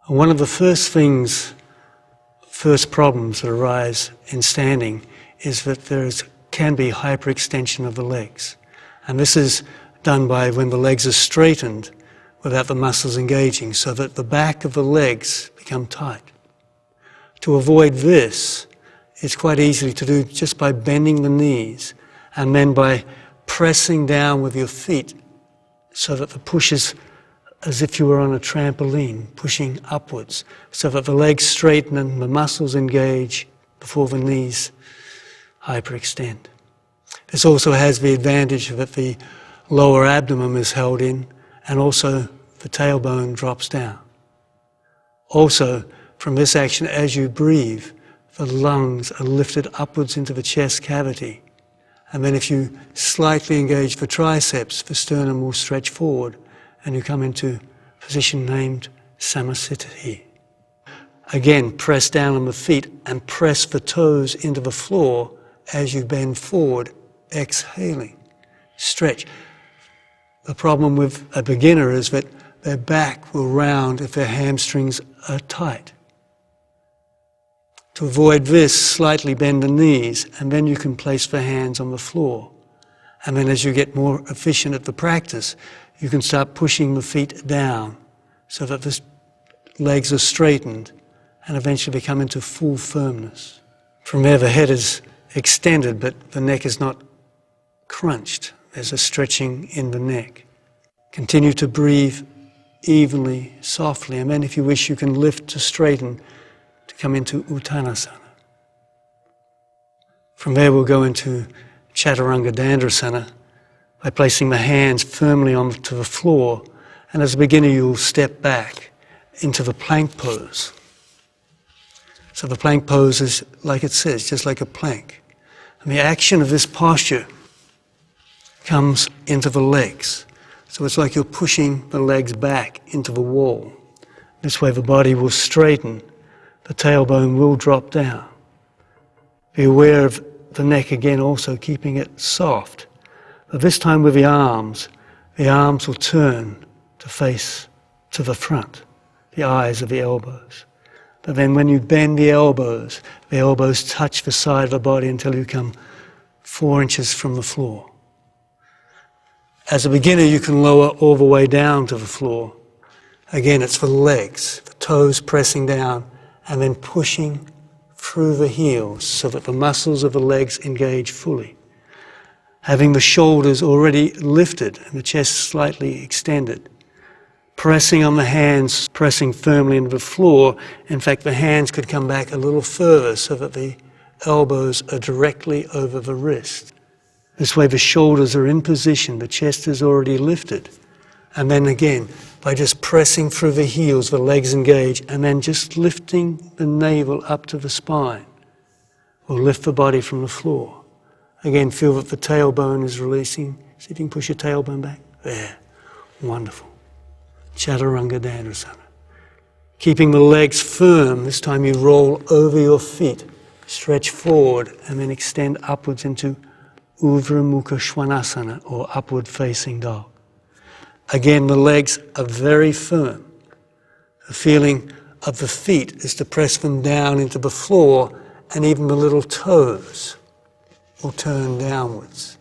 And one of the first problems that arise in standing is that can be hyperextension of the legs. And this is done by when the legs are straightened without the muscles engaging, so that the back of the legs become tight. To avoid this, it's quite easy to do just by bending the knees and then by pressing down with your feet so that the push is as if you were on a trampoline, pushing upwards, so that the legs straighten and the muscles engage before the knees hyperextend. This also has the advantage that the lower abdomen is held in and also the tailbone drops down. Also, from this action, as you breathe, the lungs are lifted upwards into the chest cavity. And then if you slightly engage the triceps, the sternum will stretch forward and you come into a position named Samasthiti. Again, press down on the feet and press the toes into the floor as you bend forward, exhaling. Stretch. The problem with a beginner is that their back will round if their hamstrings are tight. To avoid this, slightly bend the knees and then you can place the hands on the floor. And then as you get more efficient at the practice, you can start pushing the feet down so that the legs are straightened and eventually come into full firmness. From there the head is extended but the neck is not crunched. There's a stretching in the neck. Continue to breathe evenly, softly, and then if you wish you can lift to straighten to come into Uttanasana. From there we'll go into Chaturanga Dandasana by placing the hands firmly onto the floor, and as a beginner you'll step back into the plank pose. So the plank pose is like it says, just like a plank. And the action of this posture comes into the legs. So it's like you're pushing the legs back into the wall. This way the body will straighten, the tailbone will drop down. Be aware of the neck again, also keeping it soft. But this time with the arms will turn to face to the front, the eyes of the elbows. But then when you bend the elbows touch the side of the body until you come 4 inches from the floor. As a beginner, you can lower all the way down to the floor. Again, it's the legs, the toes pressing down and then pushing through the heels so that the muscles of the legs engage fully. Having the shoulders already lifted and the chest slightly extended. Pressing on the hands, pressing firmly into the floor. In fact, the hands could come back a little further so that the elbows are directly over the wrist. This way the shoulders are in position, the chest is already lifted. And then again, by just pressing through the heels, the legs engage, and then just lifting the navel up to the spine. We'll lift the body from the floor. Again, feel that the tailbone is releasing. See if you can push your tailbone back. There. Wonderful. Chaturanga Dandasana. Keeping the legs firm, this time you roll over your feet, stretch forward, and then extend upwards into Urdhva Mukha Svanasana, or upward facing dog. Again, the legs are very firm. The feeling of the feet is to press them down into the floor, and even the little toes will turn downwards.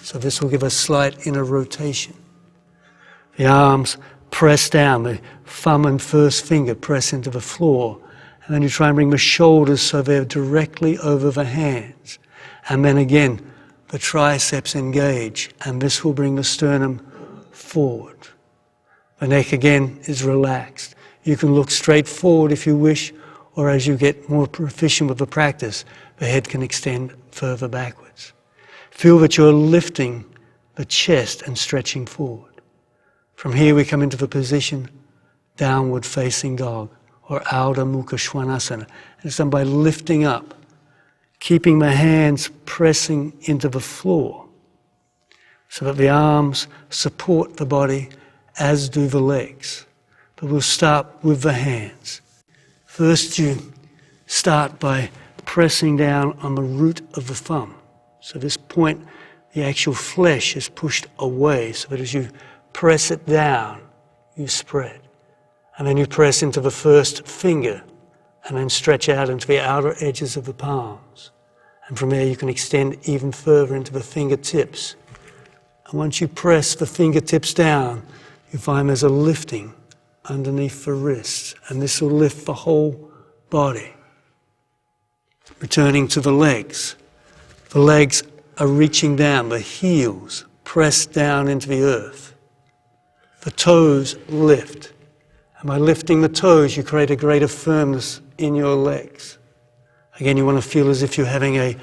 So this will give a slight inner rotation. The arms press down, the thumb and first finger press into the floor, and then you try and bring the shoulders so they're directly over the hands. And then again, the triceps engage, and this will bring the sternum forward. The neck again is relaxed. You can look straight forward if you wish, or as you get more proficient with the practice, the head can extend further backwards. Feel that you're lifting the chest and stretching forward. From here we come into the position downward facing dog, or Urdhva Mukha Svanasana. And it's done by lifting up, keeping the hands pressing into the floor so that the arms support the body as do the legs. But we'll start with the hands. First you start by pressing down on the root of the thumb. So this point, the actual flesh is pushed away so that as you press it down, you spread. And then you press into the first finger and then stretch out into the outer edges of the palms. And from there you can extend even further into the fingertips. And once you press the fingertips down, you find there's a lifting underneath the wrists, and this will lift the whole body. Returning to the legs. The legs are reaching down, the heels press down into the earth. The toes lift. And by lifting the toes, you create a greater firmness in your legs. Again, you want to feel as if you're having a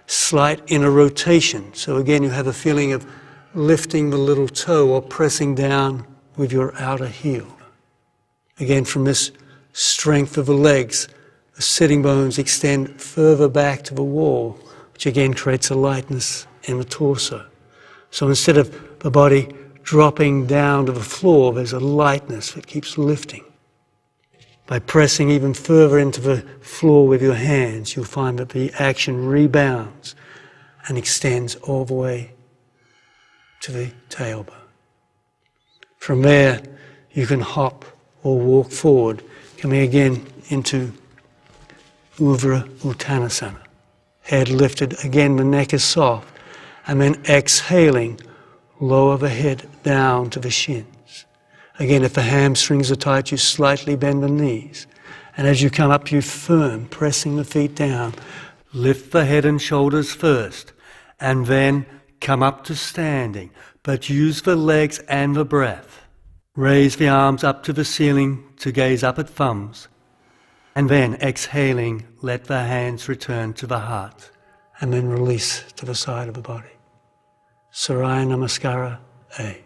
slight inner rotation. So again, you have a feeling of lifting the little toe or pressing down with your outer heel. Again, from this strength of the legs, the sitting bones extend further back to the wall, which again creates a lightness in the torso. So instead of the body dropping down to the floor, there's a lightness that keeps lifting. By pressing even further into the floor with your hands, you'll find that the action rebounds and extends all the way to the tailbone. From there, you can hop or walk forward, coming again into Urdhva Uttanasana. Head lifted, again the neck is soft, and then exhaling, lower the head down to the shins. Again, if the hamstrings are tight, you slightly bend the knees. And as you come up, you firm, pressing the feet down. Lift the head and shoulders first, and then come up to standing, but use the legs and the breath. Raise the arms up to the ceiling to gaze up at thumbs, and then exhaling, let the hands return to the heart, and then release to the side of the body. Surya Namaskara A.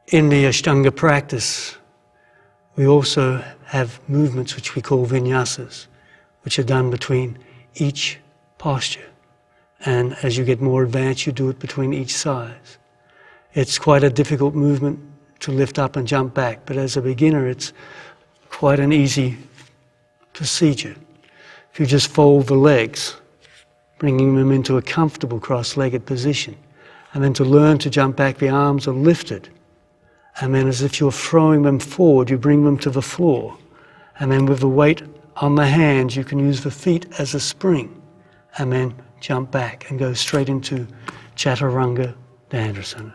In the Ashtanga practice, we also have movements which we call vinyasas, which are done between each posture. And as you get more advanced, you do it between each sides. It's quite a difficult movement to lift up and jump back, but as a beginner, it's quite an easy procedure. If you just fold the legs, bringing them into a comfortable cross-legged position, and then to learn to jump back, the arms are lifted. And then as if you're throwing them forward, you bring them to the floor. And then with the weight on the hands, you can use the feet as a spring. And then jump back and go straight into Chaturanga Dandasana.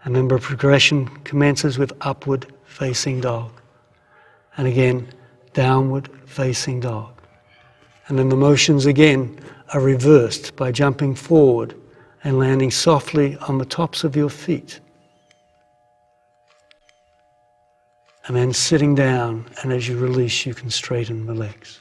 And then the progression commences with upward facing dog. And again, downward facing dog. And then the motions again are reversed by jumping forward and landing softly on the tops of your feet. And then sitting down, and as you release, you can straighten the legs.